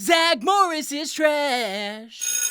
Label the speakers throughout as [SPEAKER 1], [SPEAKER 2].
[SPEAKER 1] Zack Morris is trash.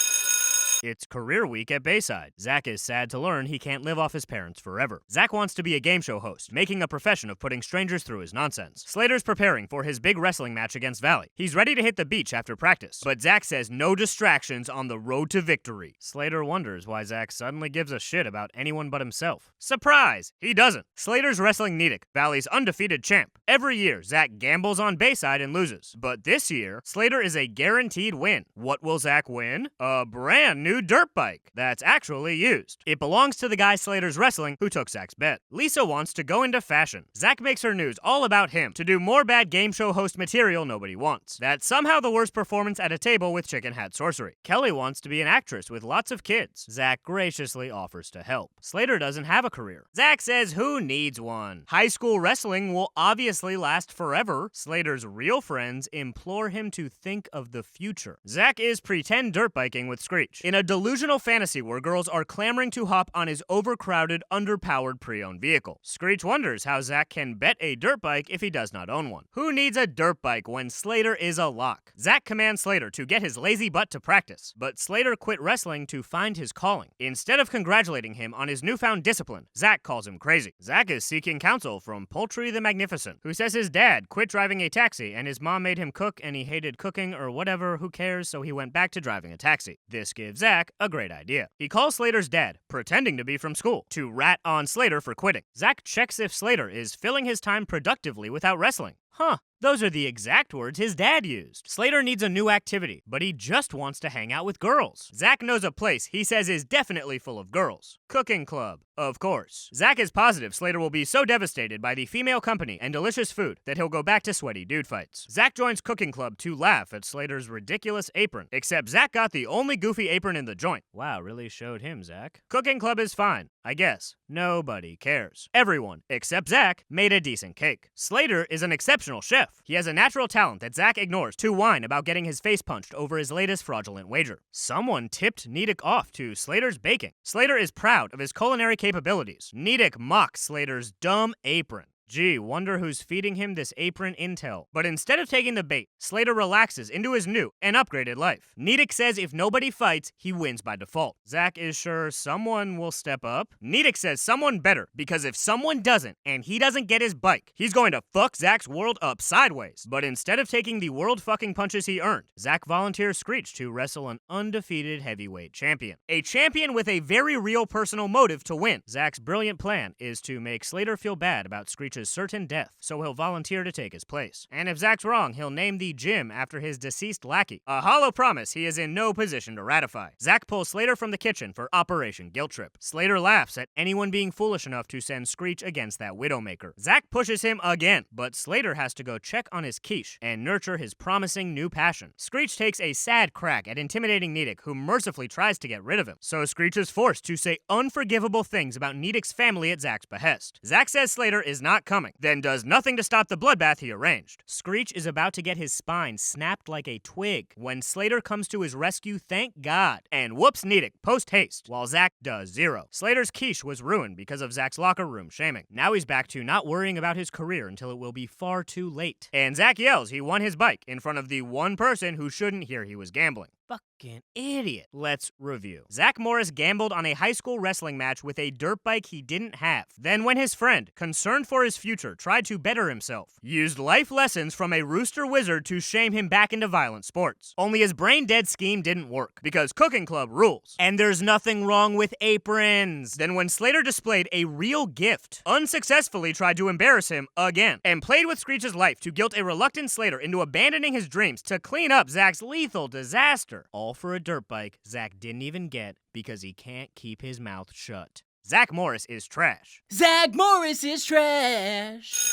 [SPEAKER 2] It's career week at Bayside. Zack is sad to learn he can't live off his parents forever. Zack wants to be a game show host, making a profession of putting strangers through his nonsense. Slater's preparing for his big wrestling match against Valley. He's ready to hit the beach after practice, but Zack says no distractions on the road to victory. Slater wonders why Zack suddenly gives a shit about anyone but himself. Surprise! He doesn't. Slater's wrestling Nidic, Valley's undefeated champ. Every year, Zack gambles on Bayside and loses. But this year, Slater is a guaranteed win. What will Zack win? A brand new dirt bike that's actually used. It belongs to the guy Slater's wrestling who took Zack's bet. Lisa wants to go into fashion. Zack makes her news all about him to do more bad game show host material nobody wants. That's somehow the worst performance at a table with chicken hat sorcery. Kelly wants to be an actress with lots of kids. Zack graciously offers to help. Slater doesn't have a career. Zack says who needs one? High school wrestling will obviously last forever. Slater's real friends implore him to think of the future. Zack is pretend dirt biking with Screech in a delusional fantasy where girls are clamoring to hop on his overcrowded, underpowered pre-owned vehicle. Screech wonders how Zack can bet a dirt bike if he does not own one. Who needs a dirt bike when Slater is a lock? Zack commands Slater to get his lazy butt to practice, but Slater quit wrestling to find his calling. Instead of congratulating him on his newfound discipline, Zack calls him crazy. Zack is seeking counsel from Poultry the Magnificent, who says his dad quit driving a taxi and his mom made him cook and he hated cooking or whatever, who cares, so he went back to driving a taxi. This gives Zack a great idea. He calls Slater's dad, pretending to be from school, to rat on Slater for quitting. Zack checks if Slater is filling his time productively without wrestling. Huh. Those are the exact words his dad used. Slater needs a new activity, but he just wants to hang out with girls. Zack knows a place he says is definitely full of girls. Cooking Club, of course. Zack is positive Slater will be so devastated by the female company and delicious food that he'll go back to sweaty dude fights. Zack joins Cooking Club to laugh at Slater's ridiculous apron, except Zack got the only goofy apron in the joint. Wow, really showed him, Zack. Cooking Club is fine, I guess. Nobody cares. Everyone, except Zack, made a decent cake. Slater is an exceptional chef. He has a natural talent that Zack ignores to whine about getting his face punched over his latest fraudulent wager. Someone tipped Nidic off to Slater's baking. Slater is proud of his culinary capabilities. Nidic mocks Slater's dumb apron. Gee, wonder who's feeding him this apron intel. But instead of taking the bait, Slater relaxes into his new and upgraded life. Nidic says if nobody fights, he wins by default. Zack is sure someone will step up. Nidic says someone better, because if someone doesn't, and he doesn't get his bike, he's going to fuck Zack's world up sideways. But instead of taking the world fucking punches he earned, Zack volunteers Screech to wrestle an undefeated heavyweight champion. A champion with a very real personal motive to win. Zack's brilliant plan is to make Slater feel bad about Screech's certain death, so he'll volunteer to take his place. And if Zack's wrong, he'll name the gym after his deceased lackey, a hollow promise he is in no position to ratify. Zack pulls Slater from the kitchen for Operation Guilt Trip. Slater laughs at anyone being foolish enough to send Screech against that Widowmaker. Zack pushes him again, but Slater has to go check on his quiche and nurture his promising new passion. Screech takes a sad crack at intimidating Nidic, who mercifully tries to get rid of him. So Screech is forced to say unforgivable things about Nidic's family at Zack's behest. Zack says Slater is not coming, then does nothing to stop the bloodbath he arranged. Screech is about to get his spine snapped like a twig when Slater comes to his rescue, thank God, and whoops Nidic post-haste, while Zack does zero. Slater's quiche was ruined because of Zack's locker room shaming. Now he's back to not worrying about his career until it will be far too late. And Zack yells he won his bike in front of the one person who shouldn't hear he was gambling. Fucking idiot. Let's review. Zack Morris gambled on a high school wrestling match with a dirt bike he didn't have. Then when his friend, concerned for his future, tried to better himself, used life lessons from a rooster wizard to shame him back into violent sports. Only his brain-dead scheme didn't work, because Cooking Club rules. And there's nothing wrong with aprons. Then when Slater displayed a real gift, unsuccessfully tried to embarrass him again, and played with Screech's life to guilt a reluctant Slater into abandoning his dreams to clean up Zack's lethal disaster. All for a dirt bike Zack didn't even get because he can't keep his mouth shut. Zack Morris is trash.
[SPEAKER 1] Zack Morris is trash.